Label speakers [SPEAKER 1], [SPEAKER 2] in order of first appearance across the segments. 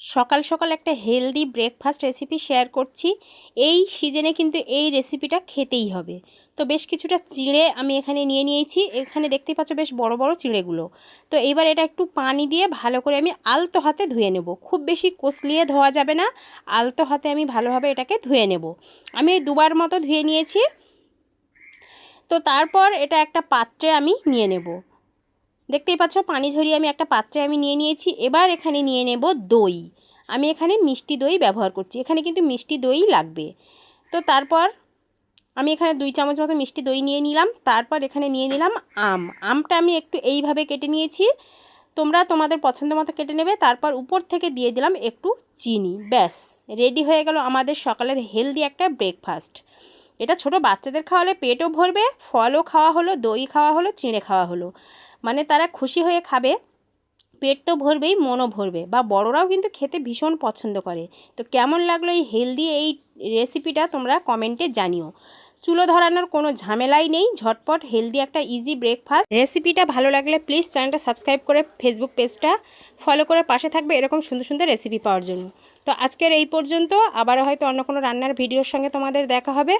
[SPEAKER 1] সকাল সকাল একটা হেলদি ব্রেকফাস্ট রেসিপি শেয়ার করছি। এই সিজনে কিন্তু এই রেসিপিটা খেতেই হবে। তো বেশ কিছুটা চিঁড়ে আমি এখানে নিয়ে নিয়েছি। এখানে দেখতেই পাচ্ছ বেশ বড় বড় চিঁড়েগুলো। তো এবার এটা একটু পানি দিয়ে ভালো করে আমি আলতো হাতে ধুয়ে নেব। খুব বেশি কষলিয়ে ধোয়া যাবে না, আলতো হাতে আমি ভালোভাবে এটাকে ধুয়ে নেব। আমি দুবার মতো ধুয়ে নিয়েছি। তো তারপর এটা একটা পাত্রে আমি নিয়ে নেব। দেখতেই পাচ্ছ পানি ঝরিয়ে আমি একটা পাত্রে আমি নিয়ে নিয়েছি। এবার এখানে নিয়ে নেব দই। আমি এখানে মিষ্টি দই ব্যবহার করছি, এখানে কিন্তু মিষ্টি দই লাগবে। তো তারপর আমি এখানে 2 চামচ মতো মিষ্টি দই নিয়ে নিলাম। তারপর এখানে নিয়ে নিলাম আমটা আমি একটু এইভাবে কেটে নিয়েছি, তোমরা তোমাদের পছন্দ মতো কেটে নেবে। তারপর উপর থেকে দিয়ে দিলাম একটু চিনি। ব্যাস রেডি হয়ে গেল আমাদের সকালের হেলদি একটা ব্রেকফাস্ট। এটা ছোট বাচ্চাদের খাওয়ালে পেটও ভরবে, ফলও খাওয়া হলো, দই খাওয়া হলো, চিঁড়ে খাওয়া হলো, মানে তারা খুশি হয়ে খাবে। পেট তো ভরবেই, মনও ভরবে, বা বড়রাও কিন্তু খেতে ভীষণ পছন্দ করে। তো কেমন লাগলো এই হেলদি এই রেসিপিটা তোমরা কমেন্টে জানিও। চুলো ধরানোর কোনো ঝামেলাই নেই, ঝটপট হেলদি একটা ইজি ব্রেকফাস্ট। রেসিপিটা ভালো লাগলে প্লিজ চ্যানেলটা সাবস্ক্রাইব করে ফেসবুক পেজটা ফলো করে পাশে থাকবে এরকম সুন্দর সুন্দর রেসিপি পাওয়ার জন্য। তো আজকের এই পর্যন্ত, আবারও হয়তো অন্য কোনো রান্নার ভিডিওর সঙ্গে তোমাদের দেখা হবে।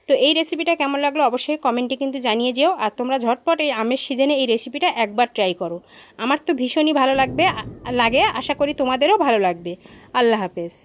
[SPEAKER 1] তো এই রেসিপিটা কেমন লাগলো অবশ্যই কমেন্টে কিন্তু জানিয়ে যেও। আর তোমরা ঝটপট এই আমের সিজনে এই রেসিপিটা একবার ট্রাই করো। আমার তো ভীষণই ভালো লাগে, আশা করি তোমাদেরও ভালো লাগবে। আল্লাহ হাফেজ।